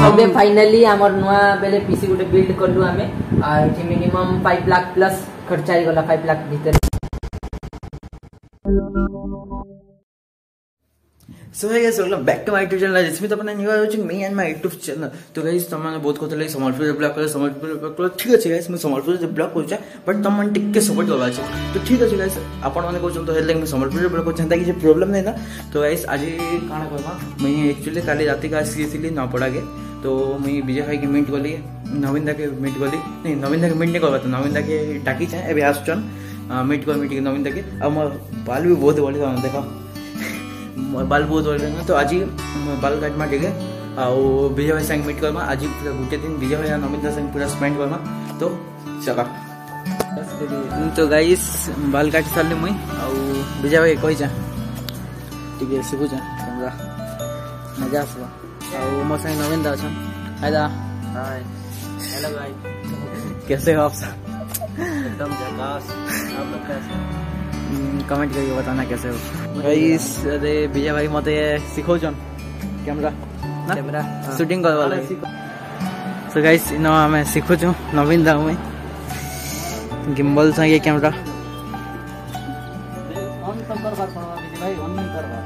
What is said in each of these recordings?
अबे फाइनली हमर नुआ बेले पीसी गुटे बिल्ड करलु हमें एठी मिनिमम 5 लाख प्लस खर्चा ही गला 5 लाख भीतर। So hi guys welcome back to my YouTube channel जिसमें तो अपना new watching me and my YouTube channel. तो गाइस तुम बहुत कहते लगे संबलपुर ब्लॉग कर ठीक अच्छे गाइस मैं संबलपुर ब्लॉग कर बट तुम मैंने टिके सपोर्ट करवा तो ठीक अच्छे गाइस आपण मैंने कहते तो हेल्ला संबलपुर ब्लॉग कर किसी प्रोब्लेम नहीं ना। तो गाइस आज काଣା कहमा मैं एक्चुअली काली रात का आसी नपड़ा के तो मुझे विजय भाई के मीट गली नवीन दा के मीट गली नहीं नवीन दा के मीट नहीं करवा तो नवीन दा के डाकी ए आसचन मीट कर मीट नवीन दा के अब मोर बाल भी बहुत बढ़िया देखा बाल बहुत बढ़िया। तो आज बाल काटमा टे विजय भाई संग मीट करमा आज पूरा गोटे दिन विजय भाई नवीन दा संग पूरा स्पेंड करमा। तो चला तो गाइस बाल काटी सारे मुई विजय भाई कही टे शिखुचा कैमरा मजा आसवा मो संग नवीन दा अच्छा हाय दा हाय हेलो भाई कैसे हो आप सब एकदम झकास आप लोग कैसे कमेंट करके बताना कैसे हो गाइस। अरे विजय भाई मते सिखोचन कैमरा ना कैमरा शूटिंग कर वाला सो गाइस इनो हमें सिखोचो नवीन दा में गिम्बल संगे कैमरा ऑन कर बात विजय भाई ऑन नहीं करवा।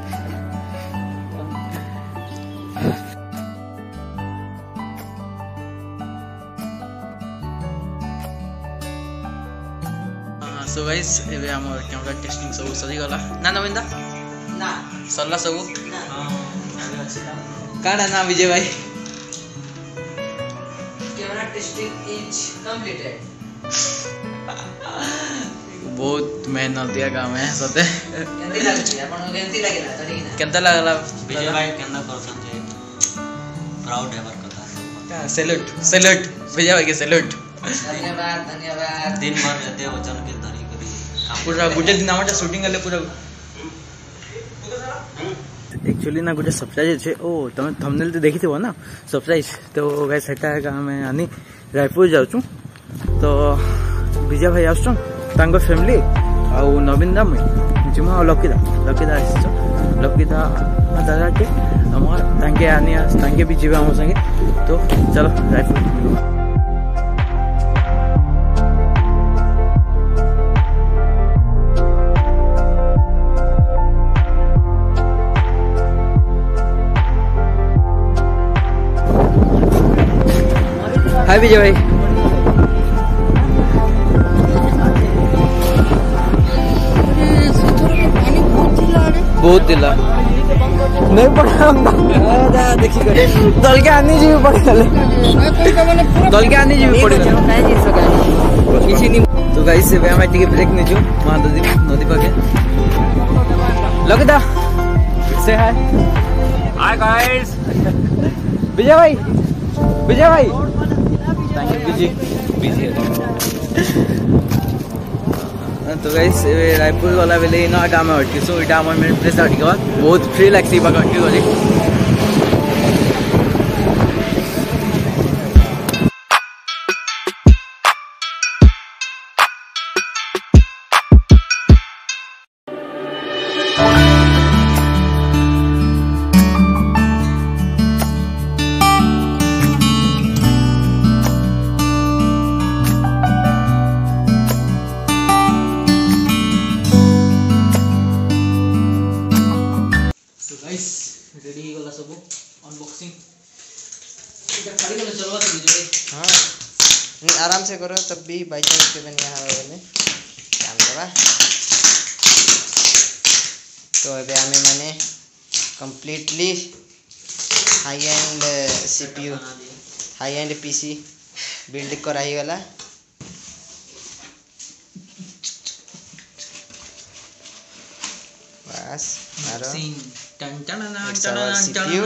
सो गाइस एबे हमर कैमरा टेस्टिंग सब सही गला ना नवीन दा ना सरला सब काडा ना विजय भाई कैमरा टेस्टिंग इज कंप्लीटेड। बहुत मेहनत दिया काम है सते केंती लागछि आपण केंती लागला चली ना केंता लागला विजय भाई केंदा करसन जे प्राउड है वर कथा सैल्यूट सैल्यूट विजय भाई के सैल्यूट धन्यवाद धन्यवाद। दिन भर रहते वचन के पूरा गोटे दिन आम शूटिंग पूरा एक्चुअली ना गोटे सरप्राइज है ओ तुम थंबनेल तो देखी थो ना सरप्राइज तो गाइस सेटा आम आनी रायपुर जाऊँ तो विजय भाई आसुँ फैमिली आ नवीन दा मुझे जिमा लकीदा लकीदा लकीदा दादा के आम आनी भी जीवे आम संगे। तो चलो रायपुर हाय विजय भाई बहुत दिला नहीं पड़ा देखी दल के आनी जी पड़े दल के आनी जी पड़े किसी नहीं। तो गाइस से हमें टिके ब्रेक नहीं जो वहां नदी पाके लगदा से हाय गाइस विजय भाई विजय भाई बिजी बिजी तो गाइस रायपुर वाला बेले इन आटा में हटकी सो इटा में मेरे प्लेस हटकी बाद बहुत फ्री लगती बाग हटकी गली। रेडी गला सब अनबॉक्सिंग इटा खाली गला चलवा तो विजय भाई हां नहीं आराम से करो तब भी बाय चांस के नहीं आ वाले कैमरा। तो अबे हमें माने completely high and CPU high and PC build कराई गला। बस मारो it's our CPU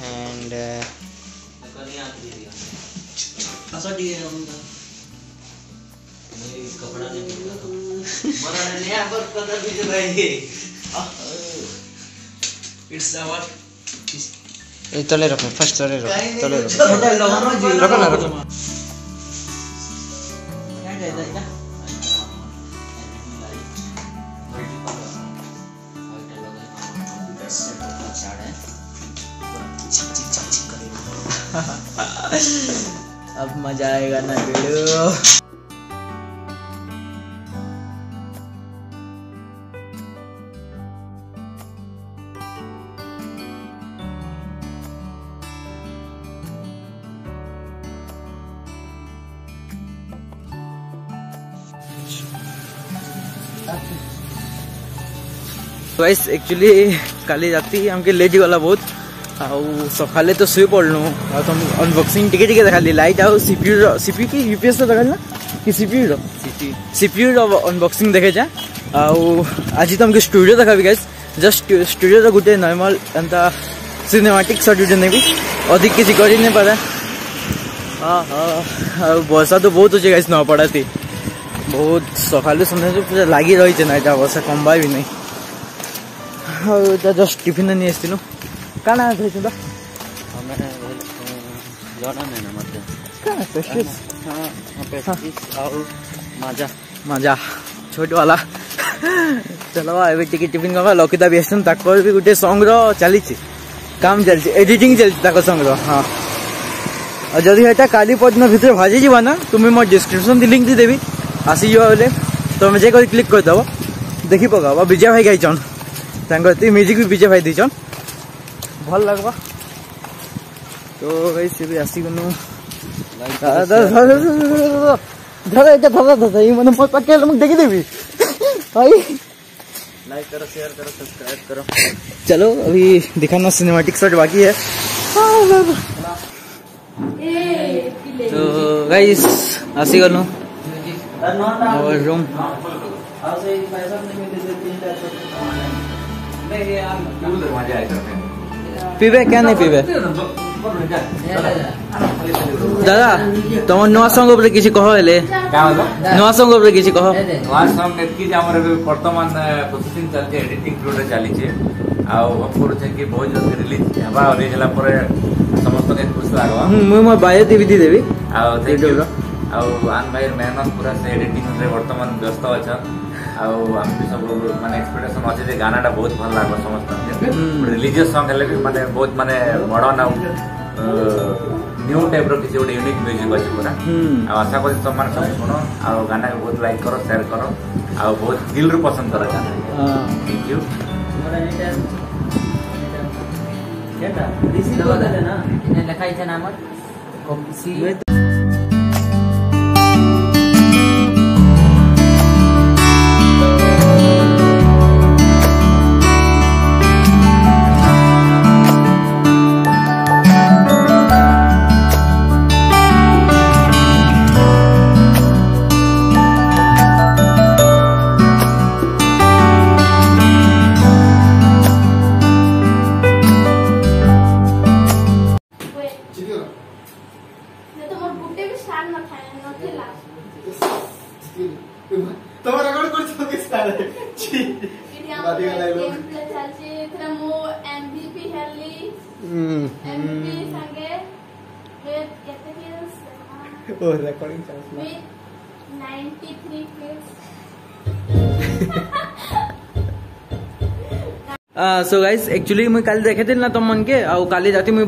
and it's our तले रखो फर्स्ट तले रखो रखो ना रखो अब मजा आएगा ना वीडियो। गाइस एक्चुअली काली राती हमके लेट गला बहुत आउ सकाले तो शुई पड़लु आ तुम अनबॉक्सिंग टिके टिके देखाली लाइट आउ सीपीयू की यूपीएस तो देखाल ना कि सीपीयू रो अनबॉक्सिंग देखे जा आउ आज तुमके स्टूडियो देखाबी गाइस जस्ट स्टूडियो रो गुटे नॉर्मल एंता सिनेमैटिक शॉट वीडियो नेबी अधिक किसी करी नहीं पारा। हां वर्षा तो बहुत होचे गाइस न पड़ाती बहुत सकाले समय पूरा लागी रही है ना एटा वर्षा कमबा भी नहीं। जस्ट टिफिन नहीं आसलु काना खाइछुला हमें जाना नहीं ना मत का पेस्ट्रीज हां पेस्ट्रीज और माजा छोट वाला चलो एबे टिके टिफिन करबा लकिता भी आसन ताकर भी गुटे सॉन्ग रो चली छी काम चलछि एडिटिंग चलछि ताकर सॉन्ग रो। हां और जदी हेटा काली पदन भीतर भाजी जीवा ना तुम मोर डिस्क्रिप्शन दी लिंक दी देबी आसी जीवा बोले तुम जे कर क्लिक कर दबो देखि पकाबा विजय भाई गाइछन तांगती म्यूजिक भी विजय भाई दीचन भल लगवा तो वैसे भी आसी गनु धर ये मन मत पके हम देखि देबी भाई लाइक करो शेयर करो सब्सक्राइब करो। चलो अभी दिखाना सिनेमैटिक शॉट बाकी है। तो गाइस आसी गनु और रूम पीबे क्या नहीं पीबे दादा तुम नुआ सॉन्ग ऊपर किसी कहो हेले नुआ सॉन्ग ऊपर किसी कहो नुआ सॉन्ग नेतकी हमर वर्तमान प्रोसेसिंग चलते एडिटिंग प्रोसेस चली छे आ होप छे कि बहुत जल्दी रिलीज हेबा और रिलीज पर समस्त के खुश लागवा मु म bio TV Devi uh thank you आ आन भाई मेहनत पूरा से एडिटिंग रे वर्तमान व्यस्त अछ आम भी सब माने एक्सपेक्टेशन अच्छे जे गानाटा बहुत भल लागो समस्त रिलीजियस सॉन्ग हेले भी माने बहुत माने मॉडर्न आ न्यू टाइप रो किसी यूनिक म्यूजिक अछि पूरा आ आशा करी तुम माने सब सुनो आ गाना के बहुत लाइक करो शेयर करो आ बहुत दिल रो पसंद करो गाना। थैंक यू केटा रिसीव कर दे ना इने लिखाई छ नाम कॉपी तब रेकॉर्ड कर छ के सारे छी बादी गलाइ लो चाची थरा मो एमवीपी हेली एमवीपी संगे विथ केते किल्स ओ रेकॉर्डिंग चल with 93 kills. So guys actually मुझे काली देखे ना तुम मन के आउ काली राती मुझे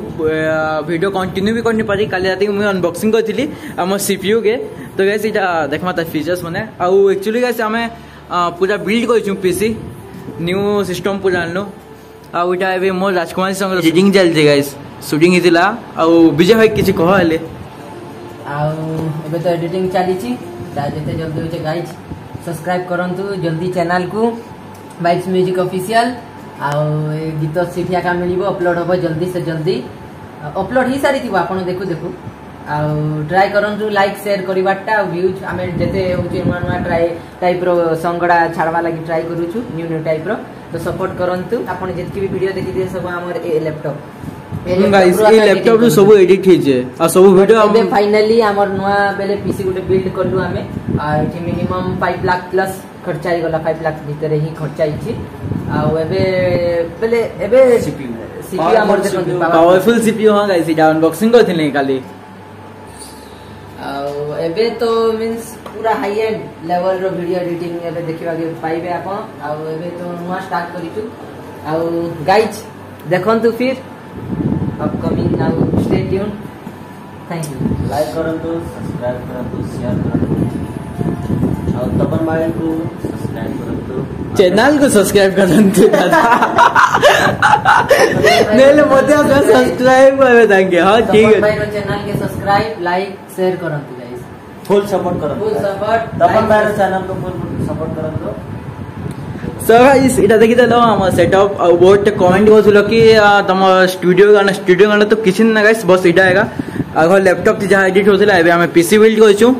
वीडियो कंटिन्यू भी करनी पारी काली राती मुझे अनबॉक्सिंग करथि आम सीपीयू के तो गाइस इटा देखमा ता फीचर्स माने आउ एक्चुअली गाइस आमे पूरा बिल्ड करछु पीसी न्यू सिस्टम पूरा आनलो आउ इटा एबे मोर राजकुमार संग एडिटिंग चलजे गाइस शूटिंग हितिला आउ विजय भाई किछि कह हेले आउ एबे तो एडिटिंग चली छी ता जते जल्दी होचे गाइस सब्सक्राइब करंतु जल्दी चैनल को बाइक्स म्यूजिक ऑफिशियल आउ गीत सीटिया का मिलिबो अपलोड होबो जल्दी से जल्दी अपलोड ही सारी थिबो आपण देखु देखु आउ ट्राई करंतु लाइक शेयर करिबाटा व्यूज आमे जते होचे नुवा नुवा ट्राई टाइप रो संगडा छाड़वा लागि ट्राई करूछु न्यू न्यू टाइप रो तो सपोर्ट करंतु आपण जेतकी भी वीडियो देखि दिए सब हमर ए लैपटॉप गाइस ए लैपटॉप रो सब एडिट हिजे आ सब वीडियो अबे फाइनली हमर नुवा बेले पीसी गुटे बिल्ड करलु आमे आ इठी मिनिमम 5 लाख प्लस खर्चा ही गला 5 लाख भीतर ही खर्चा ही आ एबे बेले एबे सीपीयू हमर देखो पावरफुल सीपीयू हां गाइस इटा अनबॉक्सिंग करथिले काली आ एबे तो मींस पूरा हाई एंड लेवल रो वीडियो एडिटिंग एबे देखिबा के पाइबे आपण आ एबे तो नुवा स्टार्ट करिछु आ गाइस देखंतु फिर upcoming now stay tune thank you. Like करंतु, सब्सक्राइब करंतु, शेयर करंतु और तपन भाई को सब्सक्राइब करंतु, चैनल को सब्सक्राइब करंतु दादा नेले मते सब्सक्राइब करबे ताके। हां ठीक है, भाई चैनल के सब्सक्राइब लाइक शेयर करंतु गाइस, फुल सपोर्ट करंतु, फुल सपोर्ट तपन भाई चैनल को फुल सपोर्ट करंतु। सो गाइस इटा देखि देलो हम सेटअप और बहुत कमेंट होसलो कि तम स्टूडियो गाना तो किछि ना गाइस, बस इटा आएगा आगो लैपटॉप जहाँ एडिट होता है आम पीसी बिल्ड करूँ।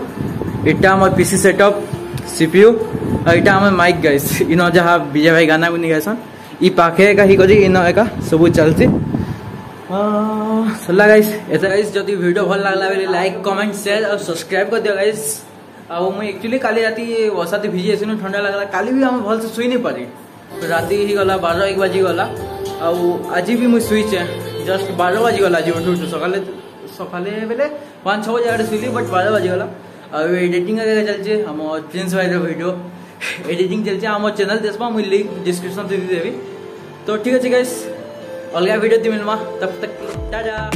इटा आम पीसी सेटअप सीपीयू और इटा आम माइक गाइस इन जहाँ विजय भाई गाना गुनी गाइसन ई पाखे का ही करी इन एका सब चलती सरला गाइस। ऐसा गाइस जदि वीडियो भल लागला बेले लाइक कमेंट शेयर और सब्सक्राइब कर दियो गाइस। आ मुझे एक्चुअली काली राति वर्षा भिजी आसी ठंडा लगला, काली भी आम भल से शुई नहीं पारी, राति ही गला 12-1 बाजी गला आज भी मुझे शुईचे जस्ट 12 बाजी गला आज उठू सकाले सकाले बेले 5-6 बजे आगे शुली बट 12 बाजी गला। अब एडिटिंग चलचे हम प्रिंस भाई वीडियो एडिटिंग चलचे आम चैनल देखा मुझे लिंक डिस्क्रिप्शन दे देवी। तो ठीक है गाइस अलग वीडियो दी मिलवा तब तक टाटा।